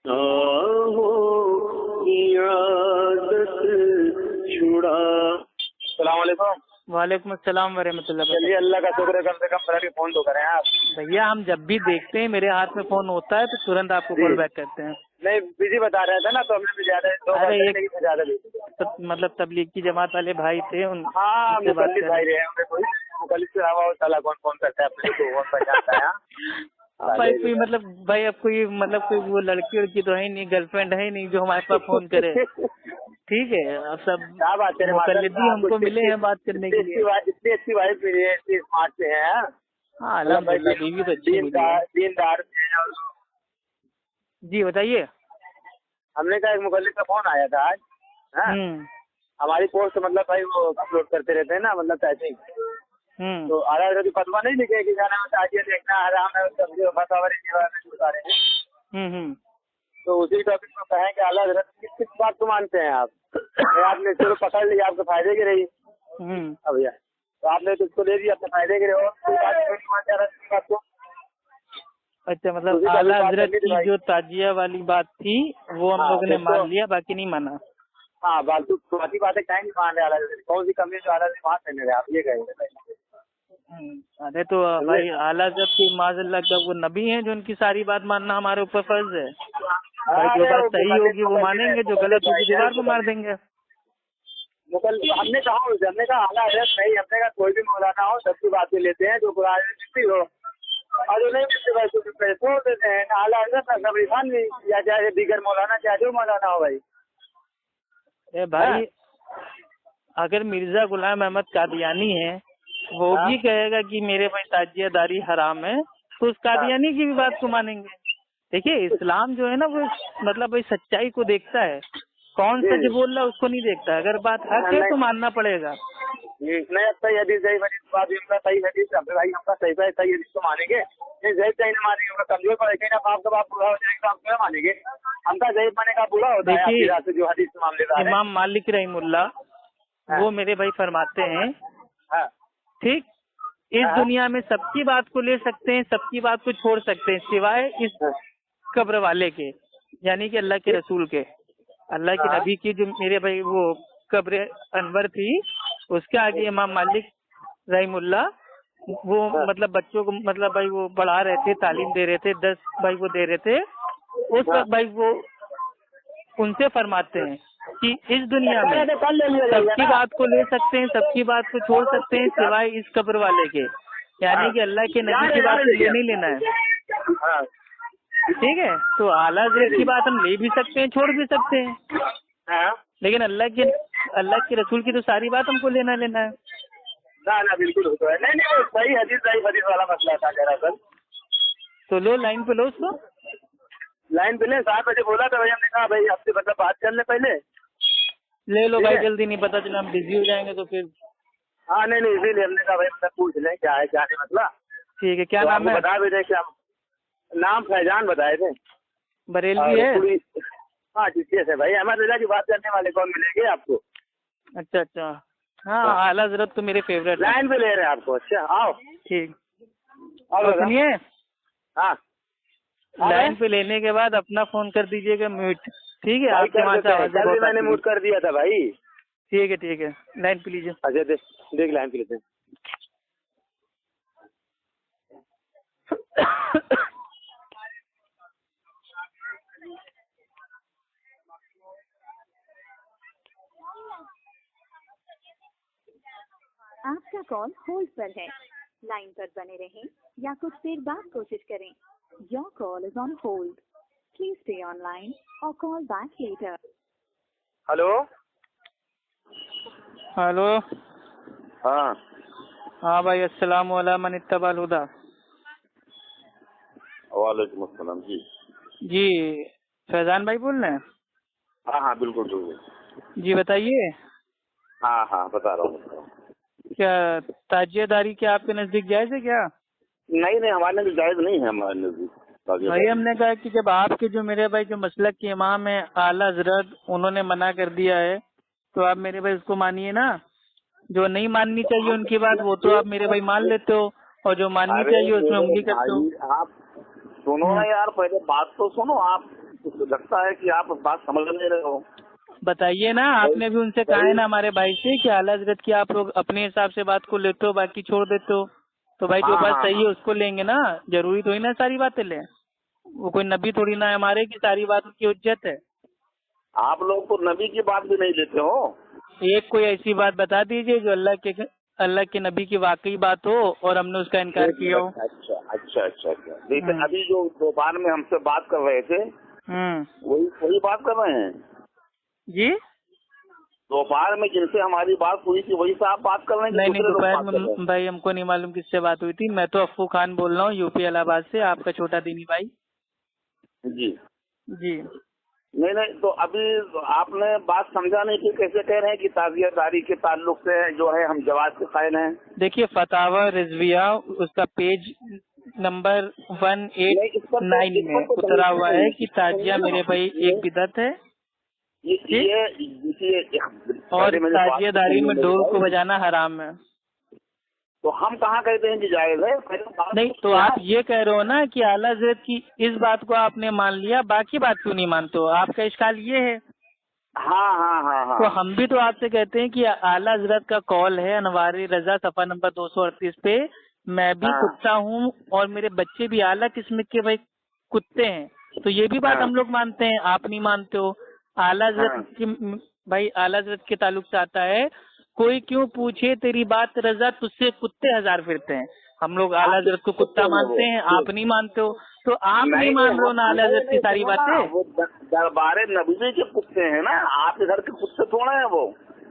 आहो इयादत छुड़ा। अस्सलाम वालेकुम। वालेकुम अस्सलाम वरहमतुल्लाह। चलिए अल्लाह का शुक्र है, कम से कम मेरा भी फोन तो करें आप। भैया हम जब भी देखते हैं मेरे हाथ में फोन होता है तो तुरंत आपको कॉल बैक करते हैं। नहीं बिजी बता रहा था ना, तो हमने भी ज्यादा मतलब तबलीग की जमात वाले भाई थे हाँ मुकल्लिद भाई रहे हैं, कोई मुकल्लिद से हवा साला कौन फोन करता है अपने को, कौन पहचानता है। भाई कोई मतलब भाई अब कोई मतलब कोई वो लड़की उड़की तो है नहीं, गर्लफ्रेंड है नहीं जो हमारे पास फोन करे। ठीक है, अब सब क्या बात करें, मुकल्लिदी हमको मिले हैं बात करने के लिए। इतनी अच्छी वाइफ मिली है, इतनी स्मार्ट से है। हाँ अल्हम्दुलिल्लाह, बीवी तो अच्छी मिली है। दीनदार। जी बताइए। हमने कहा एक मुकल्लिद का फोन आया था आज। हमारी पोस्ट मतलब भाई वो अपलोड करते रहते हैं ना, मतलब टाइपिंग। तो आधा की फतवा नहीं लिखे कि जाना ताजिया देखना हराम है, फतवा बता रहे हैं। तो उसी टॉपिक को कहें कि आला हज़रत किस बात को मानते हैं आप? आपने चलो पकड़ लिया, आपके फायदे की रही भैया, तो आपने तो उसको ले लिया अपने फायदे के रहे हो। अच्छा, मतलब आला हज़रत की जो ताजिया वाली बात थी वो हम लोगों ने मान लिया, बाकी नहीं माना। हाँ बात बातें कहीं नहीं मान रहे आला हज़रत, कौन सी कमी जो आला हज़रत बात करने रहे आप ये कहेंगे। अरे तो भाई आला हज़रत की माज़अल्लाह का वो नबी हैं जो उनकी सारी बात मानना हमारे ऊपर फर्ज है। भाई जो बात सही होगी वो मानेंगे, जो गलत होगी दीवार को मार देंगे। हमने कहा आला हज़रत नहीं, हमने कहा कोई भी मौलाना हो सबकी बातें लेते हैं जो कुरान में लिखी हो, और जो नहीं मिलते वैसे तो छोड़ देते हैं। आला हज़रत ना सबरी खान भी या चाहे दीगर मौलाना चाहे जो मौलाना हो भाई। भाई अगर मिर्जा गुलाम अहमद कादियानी है वो भी कहेगा कि मेरे भाई ताजियादारी हराम है, तो उस कादियानी की भी बात को मानेंगे। देखिए इस्लाम जो है ना वो मतलब भाई सच्चाई को देखता है, कौन सच बोल रहा है उसको नहीं देखता। अगर बात हक है तो मानना पड़ेगा। नहीं सही हदीस सही सही हदीस भाई, हमका सही हदीस तो मानेंगे, नहीं जैब सही नहीं मानेंगे, कमजोर पड़ेगा ना, बाप का बाप बुरा हो जाएगा, आप क्या मानेंगे? हमका जैब माने का बुरा होता है। देखिए जो हदीस मामले इमाम मालिक रहीमुल्लाह वो मेरे भाई फरमाते हैं, ठीक, इस दुनिया में सबकी बात को ले सकते हैं, सबकी बात को छोड़ सकते हैं, सिवाय इस कब्र वाले के, यानी कि अल्लाह के रसूल के, अल्लाह के नबी की जो मेरे भाई वो कब्र अनवर थी, उसके आगे इमाम मालिक रहीमुल्लाह वो मतलब बच्चों को मतलब भाई वो पढ़ा रहे थे, तालीम दे रहे थे, 10 भाई वो दे रहे थे। उस वक्त भाई वो उनसे फरमाते हैं कि इस दुनिया में सबकी बात को ले सकते हैं, सबकी बात को छोड़ सकते हैं, सिवाय इस कब्र वाले के, यानी कि अल्लाह के नबी की बात को नहीं लेना है। ठीक है, तो आला हज़रत की बात हम ले भी सकते हैं, छोड़ भी सकते हैं, लेकिन अल्लाह के रसूल की तो सारी बात हमको लेना है। ना बिल्कुल होता है। नहीं सही हदीस वाला मसला था दरअसल। तो लो लाइन पे लो उसको, लाइन पे ले। 7 बजे बोला था भाई, हमने कहा भाई आपसे मतलब बात कर ले पहले। ले लो भाई, जल्दी नहीं पता चला हम बिजी हो जाएंगे तो फिर। हाँ नहीं इसीलिए हमने कहा भाई मतलब पूछ लें क्या है क्या नहीं मसला। ठीक है, क्या नाम है? बता भी दें क्या नाम? फैजान बताए थे, बरेलवी है। हाँ ठीक है भाई, अहमद रजा की बात करने वाले कौन मिलेंगे आपको? अच्छा हाँ आला हज़रत तो मेरे फेवरेट। लाइन पे ले रहे हैं आपको? अच्छा आओ। ठीक और सुनिए, हाँ लाइन पे लेने के बाद अपना फोन कर दीजिएगा म्यूट। ठीक है, आपके वहाँ से मैंने म्यूट कर दिया था भाई। ठीक है, लाइन पे लीजिए। अच्छा देख लाइन पे लेते हैं। आपका कॉल होल्ड पर है, लाइन पर बने रहें या कुछ देर बाद कोशिश करें। Your call is on hold, please stay online और कॉल बैक लेटर। हेलो। हाँ भाई, अस्सलाम वालेकुम मन इत्तबाल हुदा। वालेकुम अस्सलाम। जी फैजान भाई बोल रहे हैं? हाँ बिल्कुल जी बताइए। हाँ बता रहा हूँ। क्या ताजियादारी क्या आपके नजदीक जायज है क्या? नहीं हमारे नजदीक जायज नहीं है। हमारे नजदीक भाई हमने कहा कि जब आपके जो मेरे भाई जो मसलक के इमाम है आला हज़रत, उन्होंने मना कर दिया है तो आप मेरे भाई उसको मानिए ना। जो नहीं माननी चाहिए उनकी बात वो तो आप मेरे भाई मान लेते हो, और जो माननी चाहिए उसमें उंगली करते हो। आप सुनो ना यार, पहले बात तो सुनो। आप कुछ लगता है कि आप बात समझ नहीं रहे हो। बताइए ना, आपने भी उनसे कहा है ना हमारे भाई से कि आला हजरत की आप लोग अपने हिसाब से बात को लेते हो, बाकी छोड़ देते हो। तो भाई जो बात सही है उसको लेंगे ना, जरूरी थोड़ी ना सारी बातें लें। वो कोई नबी थोड़ी ना है हमारे कि सारी बातों की हुज्जत है। आप लोग तो नबी की बात भी नहीं लेते हो। एक कोई ऐसी बात बता दीजिए जो अल्लाह के नबी की वाकई बात हो और हमने उसका इनकार किया हो। अच्छा। देखिए अभी जो दोपहर में हमसे बात कर रहे थे वही बात कर रहे हैं जी। दोपहर में जिनसे हमारी बात हुई थी वही से आप बात कर रहे हैं? नहीं, दोपहर में भाई हमको नहीं मालूम किससे बात हुई थी। मैं तो अफ्फू खान बोल रहा हूँ, यूपी इलाहाबाद से, आपका छोटा दीनी भाई। जी। नहीं, तो अभी आपने बात समझा नहीं कि कैसे कह रहे हैं कि ताज़ियादारी के ताल्लुक से जो है हम जवाब के कायल हैं। देखिए फतावा रिजविया उसका पेज नंबर 189 में उतरा हुआ है कि ताजिया मेरे भाई एक बिदअत है और ताजियादारी में ढोल को बजाना हराम है। तो हम कहाँ कहते हैं कि जायज है? नहीं, तो आप ये कह रहे हो ना कि आला हज़रत की इस बात को आपने मान लिया, बाकी बात क्यों नहीं मानते हो? आपका इश्काल ये है। हाँ। तो हम भी तो आपसे कहते हैं कि आला हज़रत का कॉल है अनवारी रजा सफा नंबर 238 पे, मैं भी कुत्ता हूँ और मेरे बच्चे भी आला किस्म के भाई कुत्ते हैं। तो ये भी बात हम लोग मानते हैं, आप नहीं मानते हो। आला हज़रत की भाई आला हज़रत के ताल्लुक से आता है, कोई क्यों पूछे तेरी बात रजा तुझसे कुत्ते हजार फिरते हैं। हम लोग आला हज़रत को कुत्ता मानते हैं, आप नहीं मानते हो। तो आप नहीं मान रहे हो ना आला हज़रत की सारी बातें। दरबारे नबी के कुत्ते हैं ना, आप इधर के कुत्ते थोड़ा है वो।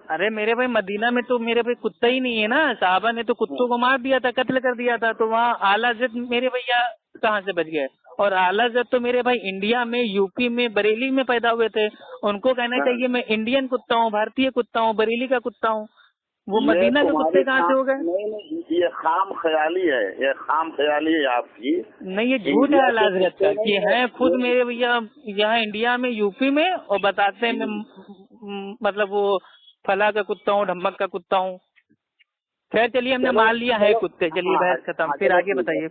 अरे मेरे भाई मदीना में तो मेरे भाई कुत्ता ही नहीं है ना, साहबा ने तो कुत्तों को मार दिया था, कत्ल कर दिया था। तो वहाँ आला हज़रत मेरे भैया कहाँ से बच गए? और आला हज़रत तो मेरे भाई इंडिया में, यूपी में, बरेली में पैदा हुए थे। उनको कहना चाहिए मैं इंडियन कुत्ता हूँ, भारतीय कुत्ता हूँ, बरेली का कुत्ता हूँ। वो मदीना के कुत्ते कहाँ से हो गए? नहीं, ये खाम ख्याली है, ये खाम ख्याली है आपकी। नहीं, ये झूठ है आला हज़रत का कि है खुद मेरे भैया यहाँ इंडिया में, यूपी में, और बताते हैं मैं मतलब वो फला का कुत्ता हूँ, ढम्मक का कुत्ता हूँ। खैर चलिए, हमने मान लिया है कुत्ते। चलिए बहस खत्म। फिर आगे बताइए।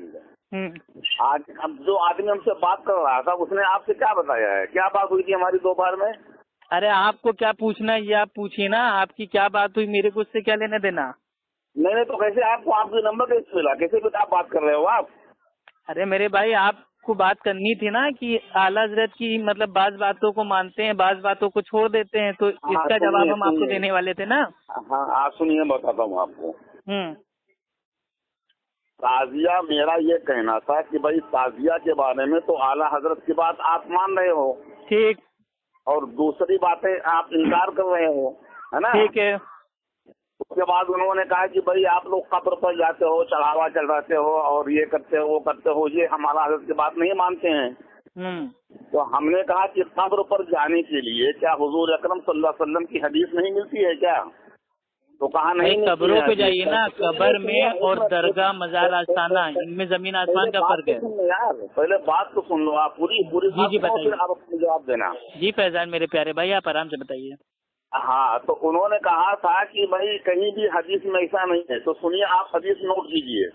अब जो आदमी हमसे बात कर रहा था उसने आपसे क्या बताया है? क्या बात हुई थी हमारी दोपहर में? अरे आपको क्या पूछना है ये आप पूछिए ना, आपकी क्या बात हुई, मेरे को उससे क्या लेना देना? नहीं, तो कैसे आपको आपका नंबर कैसे मिला? कैसे भी आप बात कर रहे हो आप? अरे मेरे भाई आपको बात करनी थी ना कि आला हज़रत की मतलब बाज बातों को मानते हैं, बाज बातों को छोड़ देते हैं, तो इसका जवाब हम आपको देने वाले थे ना। हाँ, आप सुनिए, बताता हूँ आपको। ताजिया मेरा ये कहना था कि भाई ताजिया के बारे में तो आला हज़रत की बात आप मान रहे हो, ठीक, और दूसरी बातें आप इनकार कर रहे हो, है ना? ठीक है। उसके बाद उन्होंने कहा कि भाई आप लोग कब्र पर जाते हो, चढ़ावा चढ़ाते हो और ये करते हो, वो करते हो, ये हमारा हज़रत की बात नहीं मानते हैं। तो हमने कहा कि कब्र पर जाने के लिए क्या हुजूर अकरम सल्लल्लाहु अलैहि वसल्लम की हदीस नहीं मिलती है क्या? तो कहा नहीं, कब्रों पे जाइए ना, कब्र में और दरगाह मजार आस्थाना इनमें जमीन आसमान का फर्क है यार। पहले बात तो सुन लो आप पूरी। जी बताइए। आप अपना जवाब देना। जी फैजान मेरे प्यारे भाई, आप आराम से बताइए। हाँ, तो उन्होंने कहा था कि भाई कहीं भी हदीस में ऐसा नहीं है। तो सुनिए, आप हदीस नोट कीजिए।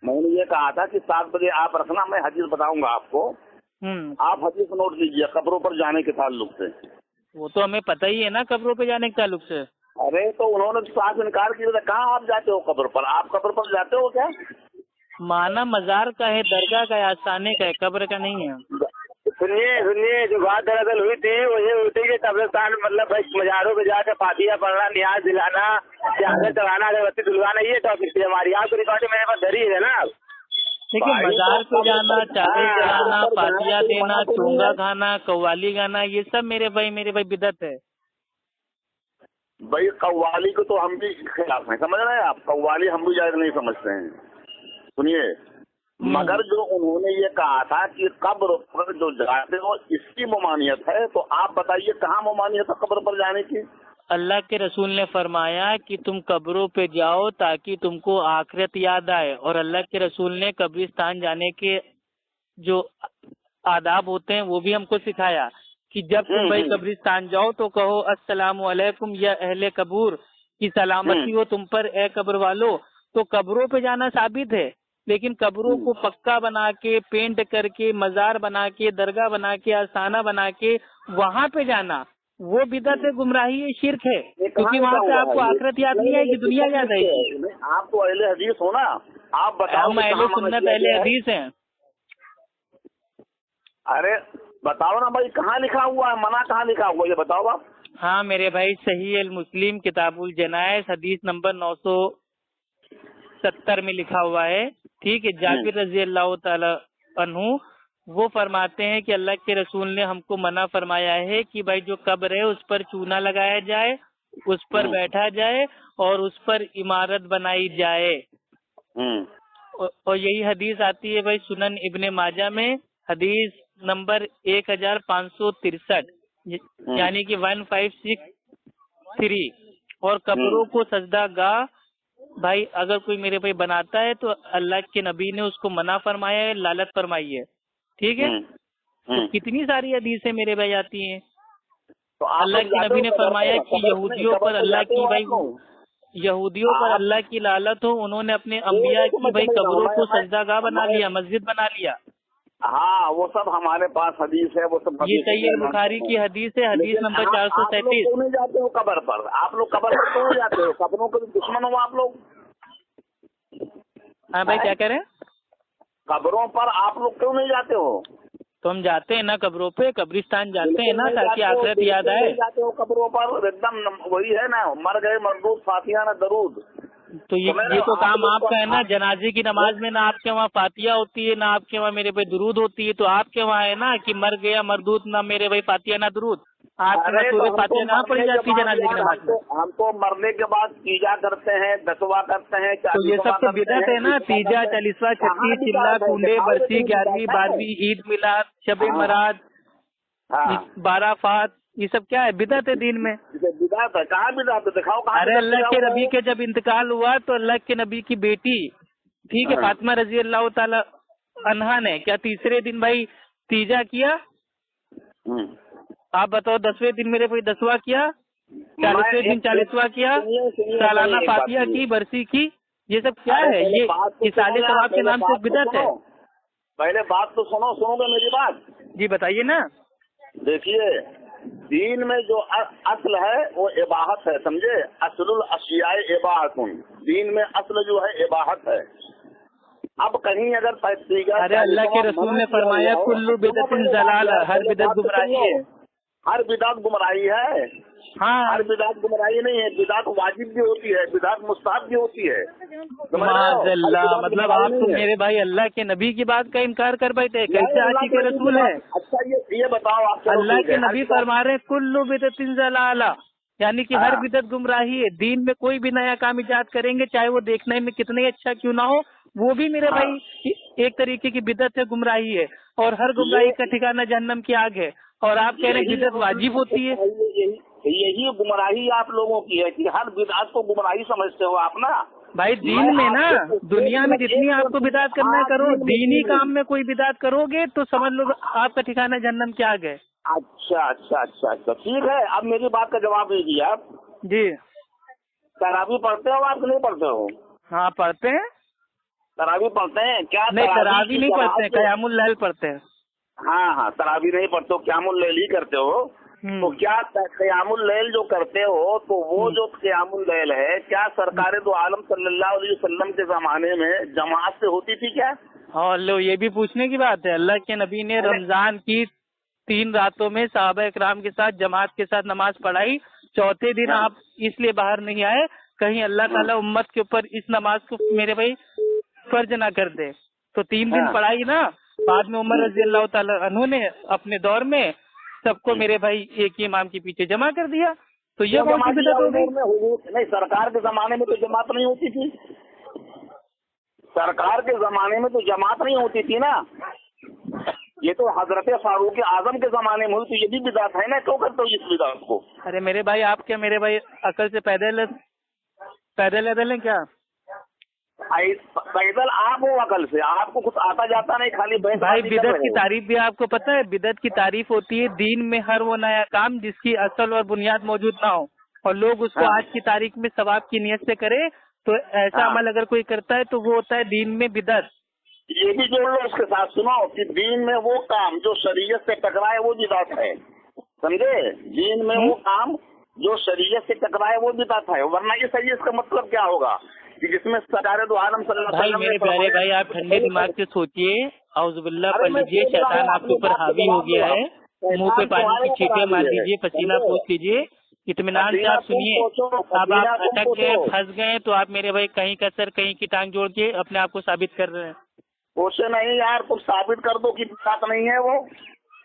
मैंने ये कहा था कि 7 बजे आप रखना, मैं हदीस बताऊंगा आपको। आप हदीस नोट कीजिए कब्रों पर जाने के ताल्लुक से। वो तो हमें पता ही है ना कब्रों पे जाने के ताल्लुक से। अरे तो उन्होंने साफ इनकार किया। कहाँ आप जाते हो कब्र पर? आप कब्र पर जाते हो क्या? माना मजार का है, दरगाह का है, आस्थाने का है, कब्र का नहीं है। सुनिए, जो बात दरअसल हुई थी वो ये हुई थी कि कब्रिस्तान मतलब भाई मजारों पे जाकर फातिहा पढ़ना, नियाज दिलाना, चादर चढ़ाना, अगरबत्ती दिलवाना, ये टॉपिक थी हमारी। आपको रिकॉर्डिंग मेरे पास धरी है ना। देखिए, मजार पे जाना, चादर चढ़ाना, फातिहा देना, चूंगा खाना, कव्वाली गाना, ये सब मेरे भाई बिदअत है। भाई कव्वाली को तो हम भी खिलाफ हैं, समझ रहे हैं आप? कव्वाली हम भी जायज नहीं समझते हैं। सुनिए, मगर जो उन्होंने ये कहा था कि कब्र पर जो जाते हो इसकी ममानियत है, तो आप बताइए कहाँ ममानियत है कब्र पर जाने की? अल्लाह के रसूल ने फरमाया कि तुम कब्रों पे जाओ ताकि तुमको आखिरत याद आए, और अल्लाह के रसूल ने कब्रिस्तान जाने के जो आदाब होते हैं वो भी हमको सिखाया कि जब तुम भाई कब्रिस्तान जाओ तो कहो अस्सलामु अलैकुम या अहले कबूर, की सलामती हो तुम पर ए कब्र वालो। तो कब्रों पे जाना साबित है لیکن قبروں کو پکا بنا کے پینٹ کر کے مزار بنا کے درگاہ بنا کے آستانہ بنا کے وہاں پہ جانا وہ بدعت ہے، گمراہی ہے، شرک ہے، کیونکہ وہاں سے آپ کو آخرت یاد نہیں آئے گی، دنیا یاد آئے گی۔ آپ تو اہل حدیث ہو نا، آپ بتاؤ۔ ہم اہل سنت اہل حدیث ہیں۔ ارے بتاؤ نا بھائی، کہاں لکھا ہوا ہے منع، کہاں لکھا ہوا ہے یہ بتاؤ آپ۔ ہاں میرے بھائی، صحیح المسلم کتاب الجنائز حدیث نمبر 970 میں لکھا ہوا ہے، ٹھیک ہے۔ جابر رضی اللہ تعالی عنہ وہ فرماتے ہیں کہ اللہ کے رسول نے ہم کو منع فرمایا ہے کہ بھائی جو قبر ہے اس پر چونا لگایا جائے، اس پر بیٹھا جائے اور اس پر عمارت بنائی جائے۔ اور یہی حدیث آتی ہے بھائی سنن ابن ماجہ میں، حدیث نمبر 1563، یعنی کہ 1563۔ اور قبروں کو سجدہ گاہ بھائی اگر کوئی میرے بھائی بناتا ہے تو اللہ کے نبی نے اس کو منع فرمایا ہے، لعنت فرمائی ہے، ٹھیک ہے۔ تو کتنی ساری حدیثیں میرے بھائی آتی ہیں۔ تو اللہ کے نبی نے فرمایا کہ یہودیوں پر اللہ کی لعنت ہو، انہوں نے اپنے انبیاء کی بھائی قبروں کو سجدہ گاہ بنا لیا، مسجد بنا لیا۔ ہاں وہ سب ہمارے پاس حدیث ہے، وہ سب یہ صحیح بخاری کی حدیث ہے، حدیث نمبر 437۔ کیوں نہیں جاتے ہو قبر پر؟ آپ لوگ قبر پر کیوں نہیں جاتے ہو؟ قبروں کے دشمن ہو آپ لوگ۔ ہاں بھائی کیا کہہ رہے ہیں؟ قبروں پر آپ لوگ کیوں نہیں جاتے ہو؟ تو ہم جاتے ہیں نا قبروں پہ، قبرستان جاتے ہیں نا تاکہ آخرت یاد آئے۔ جاتے ہو قبروں پر، ایک دم وہی ہے نا، مر گئے مردود فاتحہ نہ درود۔ تو یہ تو کام آپ کا ہے نا، جنازے کی نماز میں نہ آپ کے وہاں فاتحہ ہوتی ہے نہ آپ کے وہاں میرے بھائی درود ہوتی ہے، تو آپ کے وہاں ہے نا کہ مر گیا مردود نہ میرے بھائی فاتحہ نہ درود، آپ کے وہاں سورہ فاتحہ نہ پڑھی جاتی جنازے کی نماز میں۔ ہم تو مرنے کے بعد تیجا کرتے ہیں، دسواں کرتے ہیں، تو یہ سب تو بدعت ہے نا، تیجا، چالیسواں، چھٹی، چلا، کنڈے، برسی، 11ویں، 12ویں، عید میلاد، شب برات، 12 فات، یہ سب کیا ہے؟ بدعت ہے دین میں۔ بدعت ہے؟ کہاں بدعت ہے؟ دکھاؤ کہاں۔ ارے اللہ کے نبی کے جب انتقال ہوا تو اللہ کے نبی کی بیٹی ٹھیک ہے فاطمہ رضی اللہ تعالی عنہا نے کیا تیسرے دن بھائی تیجا کیا؟ آپ بتاؤ 10ویں دن میرے بھائی 10واں کیا، 40ویں دن 40واں کیا، سالانہ فاتحہ کی، برسی کی، یہ سب کیا ہے؟ یہ اصالے ثواب کے نام سے بدعت ہے۔ پہلے بات تو سنو گے میری بات؟ جی بتائیے نا۔ دیکھیے دین میں جو اصل ہے وہ اباحت ہے، سمجھے؟ اصل الاشیاء اباحت، دین میں اصل جو ہے اباحت ہے۔ اب کہیں اگر ارے اللہ کے رسول نے فرمایا کل بدعت ضلالہ، ہر بدعت گمراہی ہے۔ ہر بدعت گمراہی ہے؟ ہاں، ہر بدعت گمراہی نہیں ہے، بدعت واجب بھی ہوتی ہے، بدعت مستحب بھی ہوتی ہے۔ معاذ اللہ، مطلب آپ تو میرے بھائی اللہ کے نبی کی بات کا انکار کر بیٹھے، کیسے عاشق کے رسول ہے؟ اچھا یہ بتاؤ آپ، اللہ کے نبی فرما رہے کل بدعت ضلالہ، یعنی کہ ہر بدعت گمراہی ہے۔ دین میں کوئی بھی نیا کام ایجاد کریں گے چاہے وہ دیکھنے میں کتنا ہی اچھا کیوں نہ ہو، وہ بھی میرے بھائی ایک طریقے کی بدعت ہے، گمراہی ہے، اور ہر گمراہی کا ٹھکانہ جہنم کی آگ ہے۔ اور آپ کہہ رہے ہیں بدعت واجب ہوتی ہے؟ یہی گمراہی آپ لوگوں کی ہے کہ ہر بدعت کو گمراہی سمجھتے ہو آپ نا بھائی۔ دین میں نا دنیا میں جتنی آپ کو بدعت کرنا کرو، دینی کام میں کوئی بدعت کرو گے تو سمجھ لو آپ کا ٹھکانہ جہنم کی آگ ہے۔ اچھا ٹھیک ہے، اب میری بات کا جواب دیجیے آپ۔ جی تراویح پڑھتے ہو آپ نہیں پڑھتے ہو؟ ہاں پڑھتے ہیں۔ تراویح پڑھتے ہیں کیا؟ نہیں تراویح نہیں پڑھتے ہیں، قیام اللیل پڑھتے ہیں۔ ہاں تراویح نہیں پڑھتے ہو، قیام اللیل ہی کرتے ہو۔ تو کیا قیام اللیل جو کرتے ہو تو وہ جو قیام اللیل ہے کیا سرکار دو عالم صلی اللہ علیہ وسلم کے زمانے میں جماعت سے ہوتی تھی کیا؟ ہاں لو، یہ بھی پوچھنے کی بات ہے۔ اللہ کے نبی نے رمضان کی 3 راتوں میں صحابہ اکرام کے ساتھ جماعت کے ساتھ نماز پڑھائی، چوتھے دن آپ اس لیے باہر نہیں آئے کہیں اللہ تعالیٰ امت کے اوپر اس نماز کو میرے بھائی فرض نہ کر دے، تو 3 دن پڑھائی نا، بعد میں عمر رضی اللہ تعالیٰ عنہ نے اپنے دور میں سب کو میرے بھائی ایک ہی امام کے پیچھے جمع کر دیا، تو یہ کون سی بدعت ہو گئی؟ نہیں، سرکار کے زمانے میں تو جماعت نہیں ہوتی تھی، سرکار کے زمانے میں تو جماعت نہیں ہوتی تھی نا، یہ تو حضرت فاروق اعظم کے زمانے میں ہوئی، تو یہ بھی بدعت ہے نا، کیوں کرتے ہو اس بدعت کو؟ ارے میرے بھائی آپ کیا میرے بھائی عقل سے پیدل ہیں کیا؟ پیدل آپ ہو عقل سے، آپ کو کچھ آتا جاتا نہیں، خالی بھائی بدعت کی تعریف بھی آپ کو پتہ ہے؟ بدعت کی تعریف ہوتی ہے دین میں ہر وہ نیا کام جس کی اصل اور بنیاد موجود نہ ہو، اور لوگ اس کو آج کی تاریخ میں ثواب کی نیت سے کرے تو ایسا عمل اگر کوئی کرتا ہے تو وہ ہوتا ہے دین میں بدعت. یہ بھی جوڑ لو اس کے ساتھ, سنو کہ دین میں وہ کام جو شریعت سے ٹکرائے وہ بدعت ہے, سمجھے؟ دین میں وہ کام جو شریعت سے ٹکرائے وہ بدعت ہے, ورنہ یہ صحیح اس کا مطلب کیا ہوگا کہ جس میں سرکار دو عالم صلی اللہ علیہ وسلم. میرے پیارے بھائی آپ ٹھنڈے دماغ سے سوچیے, اعوذ باللہ پڑھ لیجیے, شیطان آپ کے اوپر حاوی ہو گیا ہے, منہ پہ پانی کی چھینٹیں مار دیجیے, پسینہ پوچھ لیجیے, اطمینان سے آپ سنیے. اب آپ اٹک گئے, پھنس گئے تو آپ میرے بھائی کہیں کا سر کہیں کی ٹانگ جوڑ کے اپنے آپ کو ثابت کر رہے ہیں. اسے نہیں یار, تم ثابت کر دو کہ بدعت نہیں ہے, وہ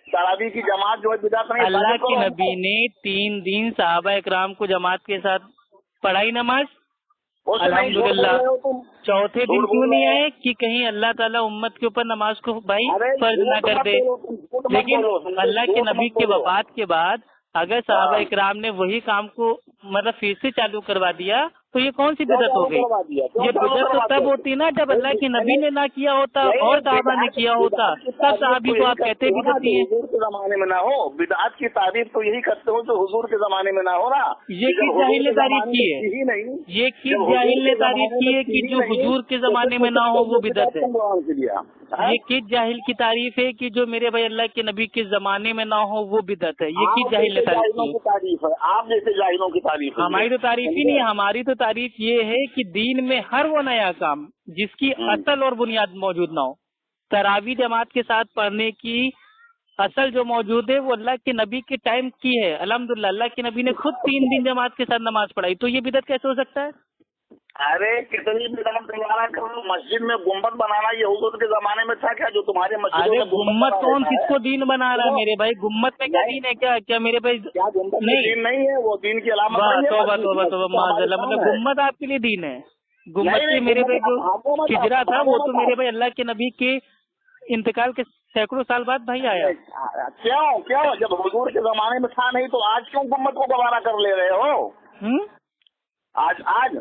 تراویح کی جماعت جو ہے بدعت نہیں. اللہ کے نبی نے 3 دن صحابہ اکرام کو جماعت کے ساتھ پڑھائی نماز, الحمدللہ. چوتھے دن کیوں نہیں آئے کہ کہیں اللہ تعالیٰ امت کے اوپر نماز کو بھائی فرض نہ کر دے. لیکن اللہ کے نبی کے وفات کے بعد اگر صحابہ اکرام نے وہی کام کو مطلب پھر سے چالو کروا دیا تو یہ کون سی بدعت ہو گئی؟ یہ بدعت تو تب ہوتی نا جب اللہ کے نبی نے نہ کیا ہوتا اور صحابہ نے کیا ہوتا, تب صحابی کو آپ کہتے بدعتی ہیں. حضور کے زمانے میں نہ ہو بدعت کی تعریف تو یہی کرتے ہو جو حضور کے زمانے میں نہ ہو نا. یہ کس جاہل نے تعریف کی ہے؟ یہ کس جاہل نے تعریف کی ہے کہ جو حضور کے زمانے میں نہ ہو وہ بدعت ہے؟ یہ کس جاہل کی تعریف ہے کہ جو میرے بھائی اللہ کے نبی کے زمانے میں نہ ہو وہ بدعت ہے؟ یہ کس جاہل نے تعریف ہے؟ آپ جیسے جاہلوں کی تعریف ہے. ہماری تو تعریف ہی نہیں ہے. ہماری تو تعریف یہ ہے کہ دین میں ہر وہ نیا کام جس کی اصل اور بنیاد موجود نہ ہو. تراویح جماعت کے ساتھ پڑھنے کی اصل جو موجود ہے وہ اللہ کے نبی کے ٹائم کی ہے. الحمدللہ اللہ کے نبی نے خود 3 دن جماعت کے ساتھ نماز پڑھائی, تو یہ بدعت کیسے ہو سکتا ہے؟ ارے کتنی بدعت دوبارہ کرو. مسجد میں گنبد بنانا یہ حضور کے زمانے میں تھا کیا جو تمہارے مسجد میں گنبد کون کس کو دین بنا رہا ہے میرے بھائی؟ گنبد میں کیا دین ہے؟ کیا میرے بھائی نہیں ہے, وہ دین کی علامت. توبہ معاذاللہ, مطلب گنبد آپ کے لیے دین ہے؟ گنبد سے میرے بھائی جو ہجرا تھا وہ تو میرے بھائی اللہ کے نبی کے انتقال کے سینکڑوں سال بعد بھائی آیا. کیوں جب حضور کے زمانے میں تھا نہیں تو آج کیوں گنبد کو گوارا کر لے رہے ہو؟ آج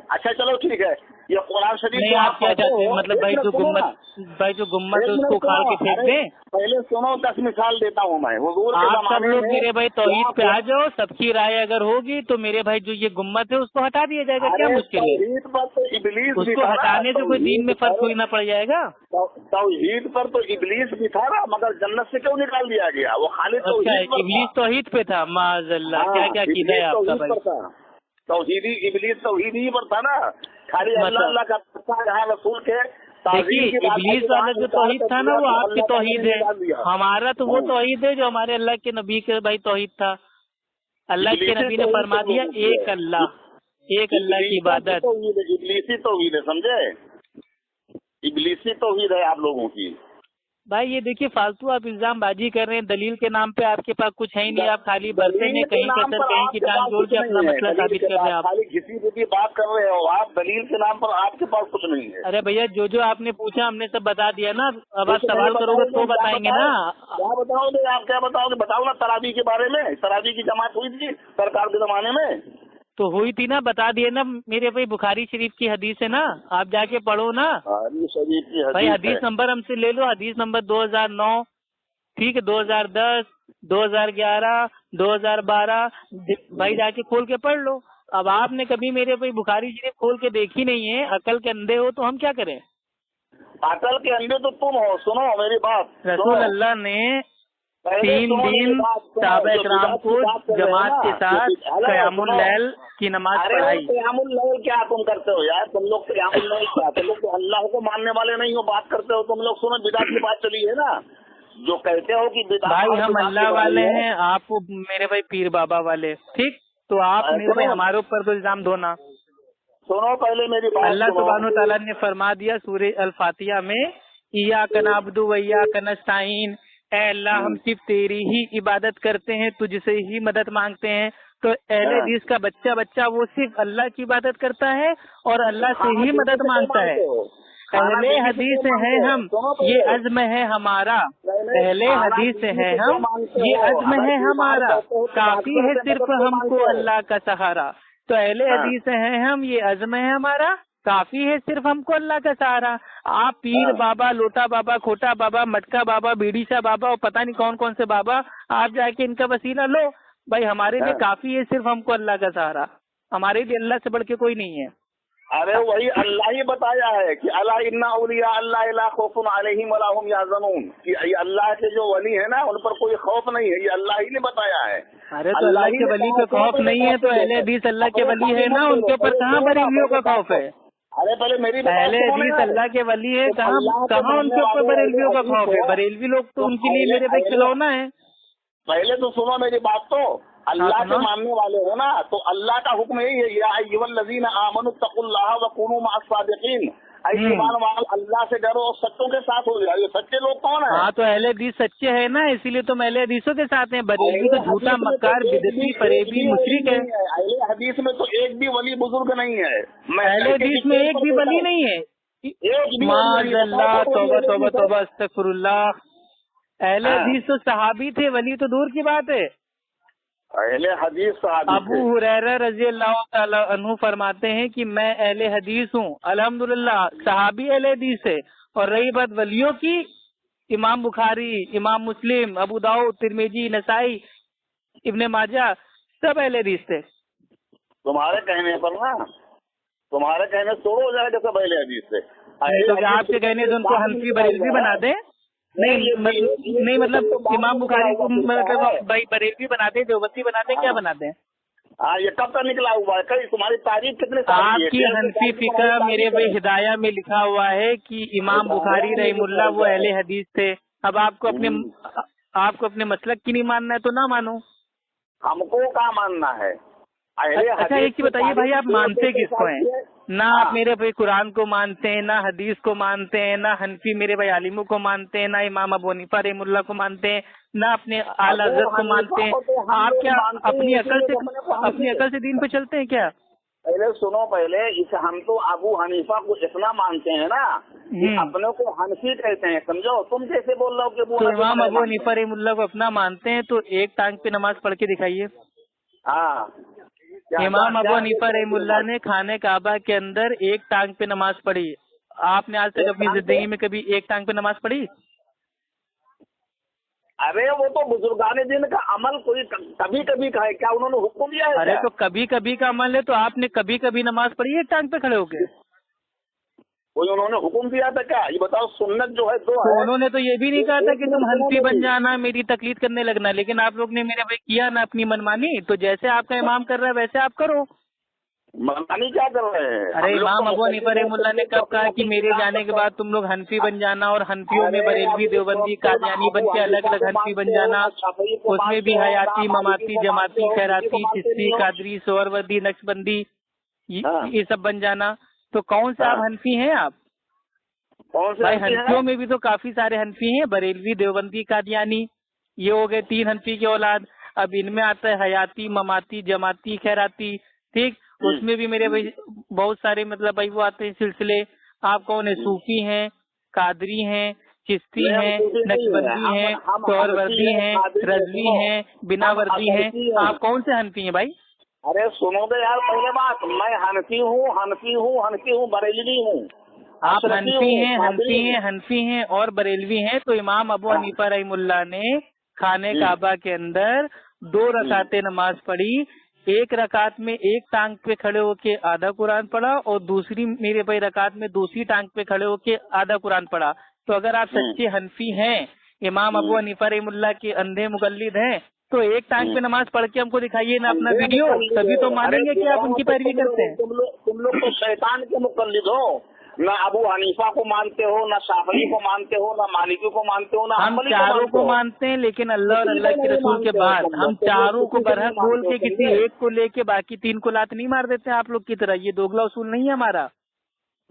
اچھا چلو ٹھیک ہے, یہ قرآن شریف نہیں آپ کیا چاہتے ہیں مطلب بھائی جو گنبد ہے اس کو اکھاڑ کے پھینک دیں؟ پہلے سنو 10 مثال دیتا ہوں میں. حضور کے آپ سب لوگ میرے بھائی توحید پہ آ جاؤ, سب کی رائے اگر ہوگی تو میرے بھائی جو یہ گنبد ہے اس کو ہٹا دیا جائے گا. کیا مشکل ہے اس کو ہٹانے سے؟ کوئی دین میں فرق کوئی نہ پڑ جائے گا. توحید پر تو ابلیس بھی تھا نا, مگر جنت سے کیوں نکال دیا گیا؟ وہ خالد ابلیس توحید پہ تھا. معاذ اللہ, کیا کیا ہے آپ کا بھائی؟ توحیدی ابلیس توحیدی پر تھا نا, خالی اللہ کا رسول کے. دیکھیے ابلیس والا جو توحید تھا نا وہ آپ کی توحید ہے, ہمارا تو وہ توحید ہے جو ہمارے اللہ کے نبی کے بھائی توحید تھا. اللہ کے نبی نے فرما دیا ایک اللہ کی عبادت. ابلیسی توحید ہے, سمجھے؟ ابلیسی توحید ہے آپ لوگوں کی. بھائی یہ دیکھیے فالتو آپ الزام بازی کر رہے ہیں, دلیل کے نام پہ آپ کے پاس کچھ ہے ہی نہیں, آپ خالی برتے ہیں کہیں کا سر کہیں کی ٹانگ جوڑ کے اپنا مسئلہ ثابت کر رہے ہیں. آپ خالی گھسی پھٹی بات کر رہے ہو, آپ دلیل کے نام پر آپ کے پاس کچھ نہیں ہے. ارے بھیا جو آپ نے پوچھا ہم نے سب بتا دیا نا, اب آپ سوال کرو گے تو بتائیں گے نا. کیا بتاؤ گے آپ, کیا بتاؤ گے؟ بتاؤ نا تراویح کے بارے میں. تراویح کی جماعت ہوئی تھی سرکار کے زمانے میں تو ہوئی تھی نا, بتا دیے نا میرے بھائی. بخاری شریف کی حدیث ہے نا, آپ جا کے پڑھو نا. بھائی حدیث نمبر ہم سے لے لو, حدیث نمبر 2009, ٹھیک ہے, 2010, 2011, 2012, بھائی جا کے کھول کے پڑھ لو. اب آپ نے کبھی میرے بھائی بخاری شریف کھول کے دیکھی نہیں ہے, عقل کے اندھے ہو تو ہم کیا کریں؟ عقل کے اندھے تو تم ہو. سنو میری بات, رسول اللہ نے 3 دن صحابہ اکرام کو جماعت کے ساتھ قیام اللیل کی نماز پڑھائی. قیام اللیل کیا تم کرتے ہو یار؟ تم لوگ قیام اللیل کیا, تم لوگ اللہ کو ماننے والے نہیں ہو, بات کرتے ہو تم لوگ. سنو بدعت کی بات چلی ہے نا, جو کہتے ہو کہ بھائی ہم اللہ والے ہیں, آپ میرے بھائی پیر بابا والے, ٹھیک, تو آپ میرے بھائی ہمارے اوپر تو الزام دھونا. سنو پہلے میری بات. اللہ سبحانہ و تعالیٰ نے فرما دیا سورہ الفاتحہ میں, ایاک نعبد و ایاک نستعین, اے اللہ ہم صرف تیری ہی عبادت کرتے ہیں, تجھ سے ہی مدد مانگتے ہیں. تو اہل حدیث کا بچہ وہ صرف اللہ کی عبادت کرتا ہے اور اللہ سے ہی مدد مانگتا ہے. اہل حدیث ہیں ہم, یہ عزم ہے ہمارا. اہل حدیث ہیں ہم, یہ عزم ہے ہمارا, کافی ہے صرف ہم کو اللہ کا سہارا. تو اہل حدیث ہیں ہم, یہ عزم ہے ہمارا, کافی ہے صرف ہم کو اللہ کا سہارا. آپ پیر بابا, لوٹا بابا, کھوٹا بابا, مٹکا بابا, بیڑی شاہ بابا اور پتہ نہیں کون کون سے بابا, آپ جا کے ان کا وسیلہ لو. بھائی ہمارے لیے کافی ہے صرف ہم کو اللہ کا سہارا, ہمارے لیے اللہ سے بڑھ کے کوئی نہیں ہے. अरे वही अल्लाह ही बताया है कि अला इन्ना औलिया अल्लाह ला खौफुन अलैहिम वला हुम यहज़नून, कि ये अल्लाह के जो वली है ना उन पर कोई खौफ नहीं है, ये अल्लाह ही ने बताया है। अरे तो अल्लाह के वली पे खौफ नहीं है तो अहले हदीस अल्लाह के वली है ना, उनके ऊपर कहाँ बरेलवियों का खौफ है? अरे पहले मेरी अहले हदीस अल्लाह के वली है, कहाँ उनके ऊपर बरेलवियों का खौफ है? बरेलवी लोग तो उनके लिए मेरे भाई खिलौना है। पहले तो सुनो मेरी बात, तो अल्लाह के मानने वाले हो ना, तो अल्लाह का हुक्म यही है, या अय्युहल्लज़ीना आमनु तक़ुल्लाह व कूनू मअस-सादिक़ीन, ईमान वाले अल्लाह से डरो और सच्चों के साथ हो जाओ। ये सच्चे लोग कौन है? हाँ तो अहले हदीस सच्चे है ना, इसीलिए तो अहले हदीसों के साथ हैं। बरेलवी तो झूठा मक्कार बिदती फरेबी मुशरिक है। अहले हदीस में तो एक भी वली बुजुर्ग नहीं है। अहले हदीस में एक भी वली नहीं है। माज़अल्लाह, तौबा तौबा तौबा अस्तगफिरुल्लाह। अहले हदीस तो सहाबी थे, वली तो दूर की बात है। अहले हदीस सहाबी अबू हुरैरा रज़ी अल्लाह ताला अन्हु फरमाते हैं कि मैं अहले हदीस हूँ। अल्हम्दुलिल्लाह, सहाबी अहले हदीस है। और रही बात वलियों की, इमाम बुखारी, इमाम मुस्लिम, अबू दाऊद, तिरमिजी, नसाई, इब्ने माजा सब अहले हदीस थे। तुम्हारे कहने पर ना, तुम्हारे कहने छोड़ो हो जाएगा सब अहले हदीस से। तो आपके कहने से उनको हनफी बरेलवी बना दे? नहीं मतलब इमाम बुखारी को मतलब भाई बरेलवी बनाते, देवबंदी बनाते, क्या बनाते हैं? ये कब तक निकला हुआ है? कल तुम्हारी तारीख कितने साल की है? आपकी हनफी फिक्र मेरे भाई हिदाया में लिखा हुआ है कि इमाम बुखारी रहीमुल्लाह वो अहले हदीस थे। अब आपको अपने मसलक की नहीं मानना है तो ना मानो। हमको क्या मानना है? अच्छा एक चीज बताइए भाई, आप मानते किसको हैं? ना आप मेरे भाई कुरान को मानते हैं, ना हदीस को मानते हैं, ना हनफी मेरे भाई आलिमों को मानते हैं, ना इमाम अबू हनीफा रहमुल्लाह को मानते हैं, ना अपने आला हज़रत को मानते हैं। आप क्या अपनी अकल से दीन पे चलते हैं क्या? पहले सुनो, पहले इसे हम तो अबू हनीफा को इतना मानते हैं ना, अपने को हनफी कहते हैं, समझो। तुम कैसे बोल रहे हो कि तो इमाम अबू हनीफा रहमुल्लाह को अपना मानते हैं तो एक टांग पे नमाज पढ़ के दिखाइए। हाँ, इमाम अबू हनीफा रहमुल्लाह ने खाने काबा के अंदर एक टांग पे नमाज पढ़ी। आपने आज तक अपनी जिंदगी में कभी एक टांग पे नमाज पढ़ी? अरे वो तो बुजुर्गाने दिन का अमल कोई कभी कभी का है, क्या उन्होंने हुक्म दिया है? अरे तो कभी कभी का अमल है, तो आपने कभी कभी नमाज पढ़ी एक टांग पे खड़े होके? कोई उन्होंने हुक्म दिया था क्या? ये बताओ, सुन्नत जो है दो तो है। उन्होंने तो ये भी नहीं कहा था कि तुम हनफी बन जाना, मेरी तकलीद करने लगना, लेकिन आप लोग ने मेरे भाई किया ना अपनी मनमानी। तो जैसे आपका इमाम कर रहा है वैसे आप करो। मनमानी क्या कर रहे हैं? अरे इमाम अबू हनीफा रहमुल्लाह ने कब कहा कि मेरे जाने के बाद तुम लोग हनफी बन जाना, और हनफियों में बरेलवी, देवबंदी, कादियानी बन के अलग अलग हनफी बन जाना, उसमें भी हयाती, ममाती, जमाती, खैराती, चिश्ती, कादरी, सोहरवर्दी, नक्शबंदी, ये सब बन जाना। तो कौन से आप हनफी हैं? आप भाई हनफियों में भी तो काफी सारे हनफी हैं, बरेलवी, देवबंदी, कादियानी, ये हो गए 3 हनफी के औलाद। अब इनमें आता है हयाती, ममाती, जमाती, खैराती, ठीक। उसमें भी मेरे भाई बहुत सारे मतलब भाई वो आते हैं सिलसिले। आप कौन है? सूफी हैं, कादरी हैं, चिश्ती हैं, नक्शबंदी हैं, सोहरवर्दी हैं, रजवी हैं, बिनावर्दी हैं। आप कौन से हनफी हैं भाई? अरे सुनो तो यार, पहले बात, मैं हनफी हूँ, बरेलवी हूँ। आप हनफी हैं और बरेलवी हैं। तो इमाम अबू हनीफा रहमुल्लाह ने खाने काबा के अंदर 2 रकातें नमाज पढ़ी। एक रकात में एक टांग पे खड़े होके आधा कुरान पढ़ा, और दूसरी मेरे भाई रकात में दूसरी टांग पे खड़े होके आधा कुरान पढ़ा। तो अगर आप सच्चे हनफी हैं, इमाम अबू हनीफा रहमुल्लाह के अंधे मुकल्लिद हैं, तो एक टांग पे नमाज पढ़ के हमको दिखाइए ना अपना वीडियो, तभी तो मानेंगे कि आप उनकी पैरवी करते हैं। तुम लोग तो शैतान के मुकल्लिद हो। ना अबू हनीफा को मानते हो, ना शाफी को मानते हो, ना मालिकी को मानते हो, ना हम चारों को मानते हैं, लेकिन अल्लाह और अल्लाह के रसूल के बाद हम चारों को बरहक बोल के किसी एक को लेके बाकी 3 को लात नहीं मार देते आप लोग की तरह। ये दोगला उसूल नहीं है हमारा।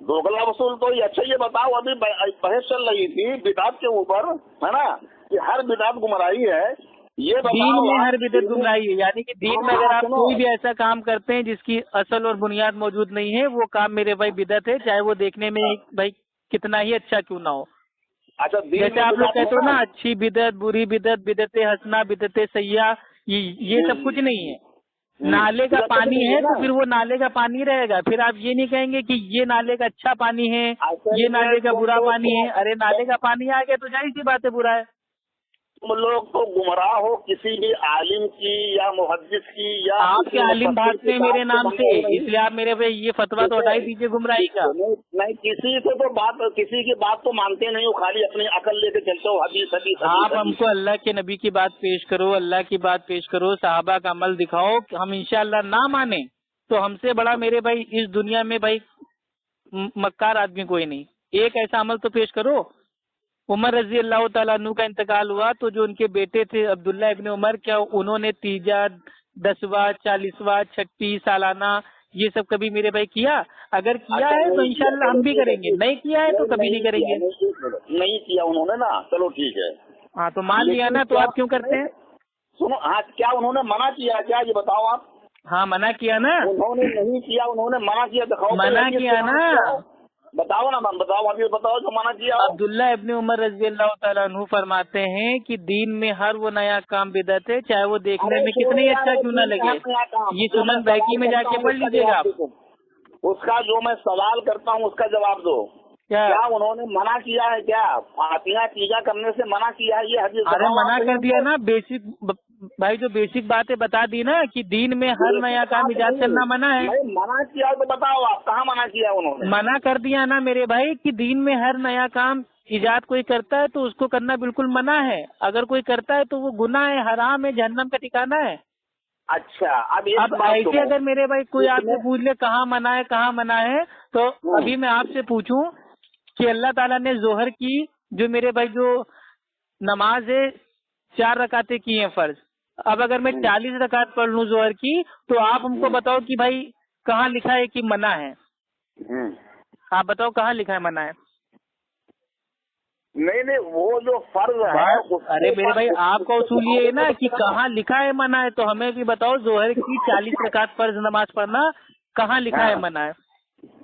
दोगला उसूल तो ये अच्छा। ये बताओ, अभी बहस चल रही थी बिदात के ऊपर, है ना, कि हर बिदात गुमराही है। ये दीन में हर बिदअत गुमराही है, यानी कि दीन में अगर आप कोई भी ऐसा काम करते हैं जिसकी असल और बुनियाद मौजूद नहीं है, वो काम मेरे भाई बिदअत है, चाहे वो देखने में भाई कितना ही अच्छा क्यों ना हो। अच्छा, जैसे आप लोग कहते हो ना, अच्छी बिदअत, बुरी बिदअत, बिदअत हसना, बिदअत सैया, ये सब कुछ नहीं है। नाले का पानी है तो फिर वो नाले का पानी रहेगा। फिर आप ये नहीं कहेंगे कि ये नाले का अच्छा पानी है, ये नाले का बुरा पानी है। अरे नाले का पानी आ गया तो जाहिर सी बात है बुरा है। तुम लोग तो गुमराह हो किसी भी आलिम की या मुहद्दिस की या आपके आलिम भागते हैं मेरे नाम से, इसलिए आप मेरे पे ये फतवा तो हटा ही दीजिए गुमराही का। नहीं किसी को तो बात, किसी की बात तो मानते नहीं हो, खाली अपनी अकल लेके चलते हो। हदीस आप हमको अल्लाह के नबी की बात पेश करो, अल्लाह की बात पेश करो, सहाबा का अमल दिखाओ। हम इंशाअल्लाह ना माने तो हमसे बड़ा मेरे भाई इस दुनिया में भाई मक्कार आदमी कोई नहीं। एक ऐसा अमल तो पेश करो। उमर रजी अल्लाह तआला अन्हु का इंतकाल हुआ तो जो उनके बेटे थे अब्दुल्ला इब्न उमर, क्या उन्होंने तीजा, 10वां, 40वां, छठी सालाना ये सब कभी मेरे भाई किया? अगर किया है तो इंशाल्लाह हम भी करेंगे, नहीं किया है तो कभी नहीं करेंगे। नहीं किया उन्होंने ना, चलो ठीक है। हाँ तो मान लिया ना, तो आप क्यों करते हैं? सुनो, हाँ क्या उन्होंने मना किया क्या, ये बताओ आप। हाँ मना किया ना। उन्होंने नहीं किया, उन्होंने मना किया, दिखाओ। मना किया ना, बताओ ना, बताओ अभी बताओ जो मना किया। अब्दुल्ला इब्न उमर रज़ी अल्लाह तआला अन्हु फरमाते हैं कि दीन में हर वो नया काम बिदअत है, चाहे वो देखने में कितना ही अच्छा क्यों ना लगे। ये सुनन बैकी में जाके पढ़ लीजिएगा आप। उसका जो मैं सवाल करता हूँ उसका जवाब दो। क्या उन्होंने मना किया है? क्या फातिहा तीजा करने से मना किया है? ये हदीस। अरे मना कर दिया ना, बेसिक भाई जो बेसिक बातें बता दी ना कि दीन में हर नया काम इजाद करना मना है। मना किया तो बताओ आप, कहाँ मना किया उन्होंने? मना कर दिया ना मेरे भाई कि दीन में हर नया काम इजाद कोई करता है तो उसको करना बिल्कुल मना है। अगर कोई करता है तो वो गुनाह है, हराम है, जहन्नम का ठिकाना है। अच्छा, अब ऐसे अगर मेरे भाई कोई आपसे पूछ ले कहाँ मना है, कहाँ मना है, तो अभी मैं आपसे पूछूं कि अल्लाह ताला ने जोहर की जो मेरे भाई जो नमाज है 4 रकातें की हैं फर्ज। अब अगर मैं 40 रकात पढ़ लूं जोहर की, तो आप हमको बताओ कि भाई कहाँ लिखा है कि मना है? आप बताओ कहाँ लिखा है मना है? नहीं वो जो फर्ज है। अरे मेरे भाई आपका उसूल ये है ना कि कहाँ लिखा है मना है, तो हमें भी बताओ जोहर की 40 रकात फर्ज नमाज पढ़ना कहाँ लिखा है मना है?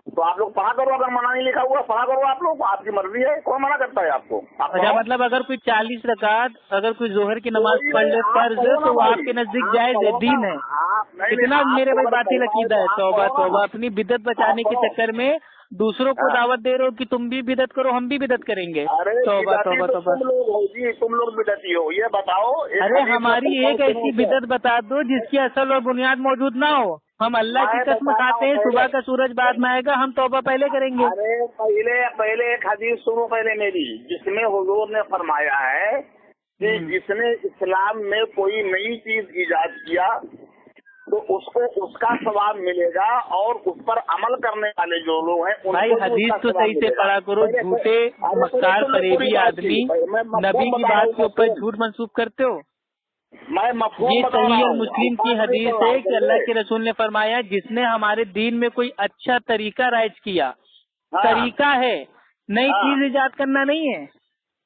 तो आप लोग पढ़ा करो, अगर मना नहीं लिखा हुआ पढ़ा करो आप लोग, आपकी मर्जी है, कौन मना करता है आपको? अच्छा, मतलब अगर कोई 40 रकात अगर कोई जोहर की नमाज पढ़ ले फर्ज तो वो आपके नजदीक जायज है, दीन है। इतना मेरे भाई बातिल अकीदा है। तौबा तौबा, अपनी बिदत बचाने के चक्कर में दूसरों को दावत दे रहे हो कि तुम भी बिदत करो, हम भी बिदत करेंगे। तौबा तौबा तौबा। तुम लोग बिदती हो, ये बताओ। अरे हमारी एक ऐसी बिदत बता दो जिसकी असल और बुनियाद मौजूद ना हो। हम अल्लाह की कसम खाते हैं, सुबह का सूरज बाद में आएगा, हम तौबा पहले करेंगे। अरे पहले एक हदीस सुनो पहले मेरी, जिसमें हुजूर ने फरमाया है कि जिसने इस्लाम में कोई नई चीज इजाद किया तो उसको उसका सवाब मिलेगा, और उस पर अमल करने वाले जो लोग हैं भाई हदीस तो सही से पढ़ा करो। झूठे मक्कार फरेबी आदमी नबी की बात के ऊपर झूठ मंसूब करते हो। ये सही मुस्लिम की हदीस है कि अल्लाह के रसूल ने फरमाया जिसने हमारे दीन में कोई अच्छा तरीका राइज किया, तरीका है, नई चीज इजाद करना नहीं है।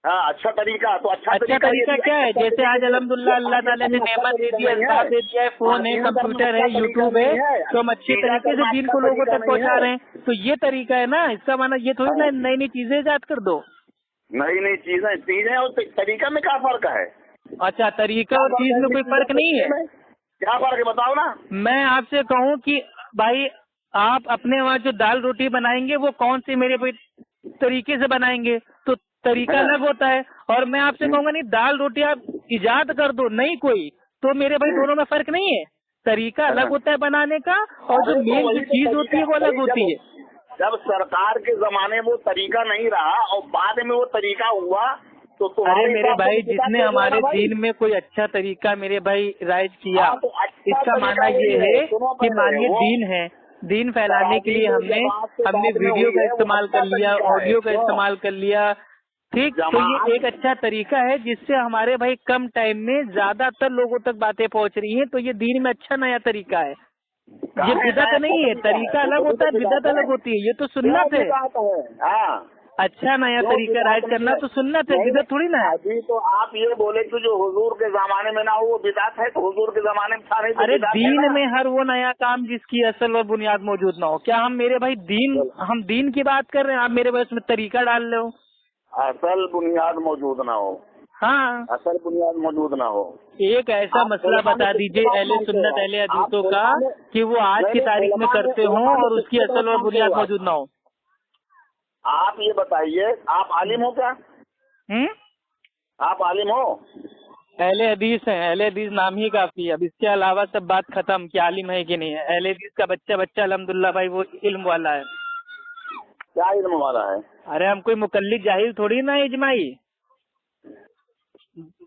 अच्छा तरीका, तो अच्छा तरीका क्या है? जैसे आज अल्हम्दुलिल्लाह अल्लाह ताला ने नेमत दे दी है, दे दिया है, फोन है, कंप्यूटर है, यूट्यूब है, तो हम अच्छे तरीके से दीन को लोगों तक पहुंचा रहे हैं। तो ये तरीका है ना, इसका माना ये थोड़ी ना नई नई चीजें इजाद कर दो। नई चीजें और तरीका में क्या फर्क है? अच्छा, तरीका और चीज में कोई फर्क नहीं है? क्या फर्क है बताओ ना। मैं आपसे कहूँ कि भाई आप अपने वहाँ जो दाल रोटी बनाएंगे वो कौन से मेरे भाई तरीके से बनाएंगे, तो तरीका अलग होता है। और मैं आपसे कहूँगा नहीं दाल रोटी आप इजाद कर दो नहीं कोई, तो मेरे भाई दोनों में फर्क नहीं है। तरीका अलग होता है बनाने का, और जो मेन जो चीज होती है वो अलग होती है। जब सरकार के जमाने वो तरीका नहीं रहा और बाद में वो तरीका हुआ तो अरे मेरे भाई जिसने हमारे दीन में कोई अच्छा तरीका मेरे भाई राइज किया, इसका माना ये है कि मानिए दीन है, दीन फैलाने के लिए हमने वीडियो का इस्तेमाल कर लिया, ऑडियो का इस्तेमाल कर लिया, ठीक। तो ये एक अच्छा तरीका है जिससे हमारे भाई कम टाइम में ज्यादातर लोगों तक बातें पहुंच रही हैं। तो ये दीन में अच्छा नया तरीका है, ये बिदअत नहीं है। तरीका अलग होता है, बिदअत अलग होती है। ये तो सुन्नत है। अच्छा नया तरीका राइज करना तो सुन्नत है, बिदअत थोड़ी ना है। अभी तो आप ये बोले कि जो हुजूर के जमाने में ना हो वो बिदअत है, तो हुजूर के जमाने में था नहीं। अरे दीन में हर वो नया काम जिसकी असल और बुनियाद मौजूद ना हो। क्या हम मेरे भाई हम दीन की बात कर रहे हैं, आप मेरे भाई उसमें तरीका डाल रहे हो। असल बुनियाद मौजूद ना हो। हाँ, असल बुनियाद मौजूद ना हो। एक ऐसा मसला बता दीजिए अहले सुन्नत अहले हदीसों का कि वो आज की तारीख में करते हों और उसकी असल और बुनियाद मौजूद ना हो। आप ये बताइए, आप आलिम हो क्या? आप आलिम हो? اہل حدیث ہیں, اہل حدیث نام ہی کافی ہے. اب اس کے علاوہ سب بات ختم کہ عالم ہے کہ نہیں ہے. اہل حدیث کا بچہ الحمدللہ بھائی وہ علم والا ہے. کیا علم والا ہے؟ ارے ہم کوئی مقلد جاہل تھوڑی نا اجماعی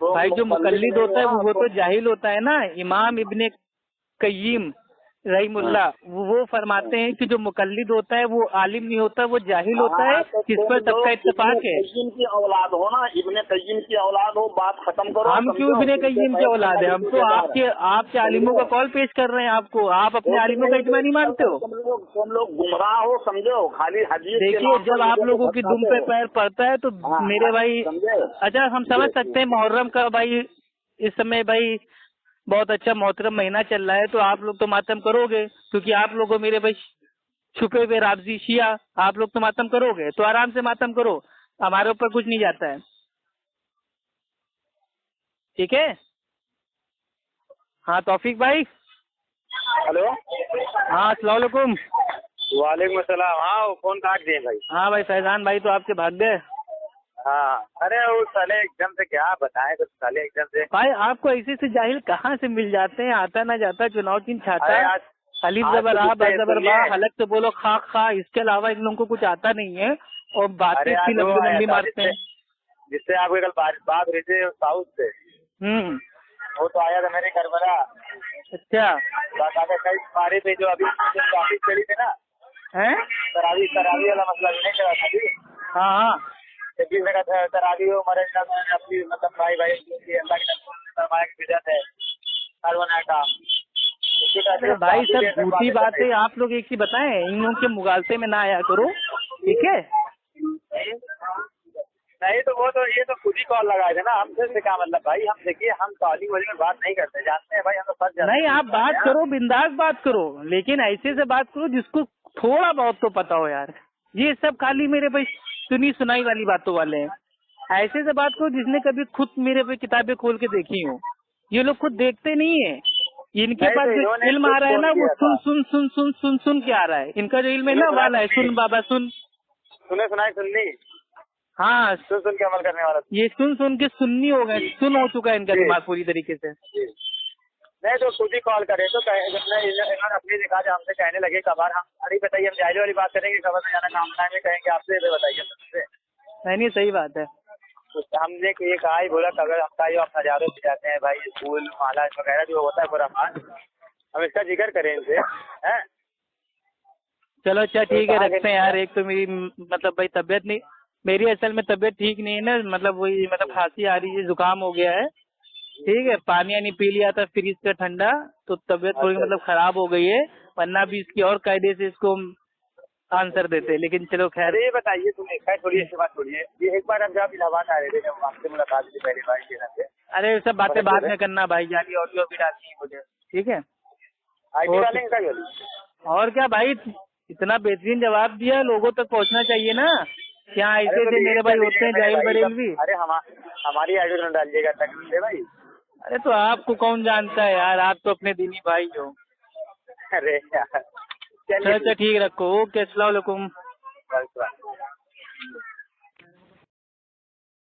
بھائی. جو مقلد ہوتا ہے وہ تو جاہل ہوتا ہے نا. امام ابن قیم رحیم اللہ وہ فرماتے ہیں کہ جو مقلد ہوتا ہے وہ عالم نہیں ہوتا, وہ جاہل ہوتا ہے. اس پر سب کا اتفاق ہے. ابن قیم کی اولاد ہو نا, ابن قیم کی اولاد ہو, بات ختم کرو. ہم کیوں ابن قیم کی اولاد ہے؟ ہم تو آپ کے عالموں کا کال پیش کر رہے ہیں آپ کو. آپ اپنے عالموں کا اجماع نہیں مانتے ہو. تم لوگ گمراہ ہو, سمجھو. خالی حدیث دیکھیے جب آپ لوگوں کی دم پہ پیر پڑتا ہے تو میرے بھائی اچھا ہم سمجھ سکتے ہیں محرم کا بھائی اس سمے بھائی بہت اچھا محترم مہینہ چل رہا ہے تو آپ لوگ تو ماتم کرو گے کیونکہ آپ لوگوں میرے بھائی چھپے ہوئے رافضی شیعہ آپ لوگ تو ماتم کرو گے تو آرام سے ماتم کرو, ہمارے اوپر کچھ نہیں جاتا ہے. ٹھیک ہے. ہاں توفیق بھائی. ہلو. ہاں السلام علیکم. وعلیکم السلام. ہاں فون کاٹ دیے بھائی. ہاں بھائی فیضان بھائی تو آپ کے بھاگ گئے. ہاں ارے وہ سالے ایک دم سے کیا بتائیں کچھ سالے ایک دم سے بھائی آپ کو ایسے سے جاہل کہاں سے مل جاتے ہیں؟ آتا نہ جاتا چناؤ چن چھاتا الف زبر آ با زبر با حلق سے بولو خا خا. اس کے علاوہ ان لوگوں کو کچھ آتا نہیں ہے اور باتیں اتنی لمبی لمبی مارتے ہیں. جس سے آپ کو کل بات رہی تھی ساؤتھ سے وہ تو آیا تھا میرے کربلا. اچھا کئی بارے پہ جو ابھی چڑی تھی نا تراوی والا مسئلہ نہیں چلا تھا ابھی. ہاں ہاں تراوی ہو مرے اپنی مطلب بھائی اللہ کی سرمایہ کی بدعت ہے ہر بنایا کا. بھائی سب جھوٹی باتیں آپ لوگ ایک ہی بتائیں, ان لوگوں کے مغالطے میں نہ آیا کرو. ٹھیک ہے. نہیں تو وہ تو یہ تو خود ہی کال لگائے تھے نا. ہم سے کیا مطلب بھائی؟ ہم دیکھیے ہم تعلیم والی میں بات نہیں کرتے, جانتے ہیں بھائی ہم تو فرض جانتے ہیں. نہیں آپ بات کرو بنداس بات کرو لیکن ایسے سے بات کرو جس کو تھوڑا بہت تو پتا ہو یار. یہ سب خالی میرے بھائی سنی سنائی والی باتوں والے ہیں. ایسے سے بات کرو جس نے کبھی خود میرے پہ کتابیں کھول کے دیکھی ہوں. یہ لوگ خود دیکھتے نہیں ہیں. ان کے پاس جو علم آ رہا ہے نا وہ سن سن سن سن سن سن کے آ رہا ہے. ان کا جو علم ہے نا والا ہے سن بابا سن سنے سنائی سننی. ہاں سن کے عمل کرنے والا. یہ سن کے سننی ہو گئے, سن ہو چکا ہے ان کا دماغ پوری طریقے سے. نہیں تو خود ہی کال کرے تو اپنی دکھا جو ہم سے کہنے لگے کبھار ہم ارے بتائیے ہم جاہلی والی بات کریں گے کبھار میں جانا کام میں کہیں گے آپ سے بتائیے. نہیں صحیح بات ہے. ہم نے یہ کہا ہی بولا کہ اگر ہم آپ ہزاروں سے جاتے ہیں بھائی اسکول مالا وغیرہ جو ہوتا ہے پورا مان ہم اس کا ذکر کریں ان سے. چلو اچھا ٹھیک ہے رکھتے ہیں یار. ایک تو میری مطلب بھائی طبیعت نہیں, میری اصل میں طبیعت ٹھیک نہیں ہے نا, مطلب وہی مطلب کھانسی آ رہی ہے, زکام ہو گیا ہے. ٹھیک ہے. پانی نہیں پی لیا تھا فریج کا ٹھنڈا تو طبیعت تھوڑی مطلب خراب ہو گئی ہے, ورنہ بھی اس کی اور قاعدے سے اس کو آنسر دیتے. لیکن چلو خیر. یہ بتائیے تم ایک چھوڑیے اس بات چھوڑیے. یہ ایک بار ہم جب الہ آباد آ رہے تھے جب آپ سے ملاقات ہوئی پہلی بار کے سے. ارے سب باتیں بعد میں کرنا بھائی, جالی آڈیو بھی ڈالنی ہے مجھے. ٹھیک ہے. ڈالیں گے اور کیا بھائی اتنا بہترین جواب دیا, لوگوں تک پہنچنا چاہیے نا. کیا ایسے سے میرے بھائی ہوتے ہیں جاہل بریلوی. ارے ہماری آئی ڈی ڈالیے گا بھائی. ارے تو آپ کو کون جانتا ہے یار, آپ تو اپنے دینی بھائی ہو. ارے اچھا ٹھیک رکھو. اوکے السلام علیکم.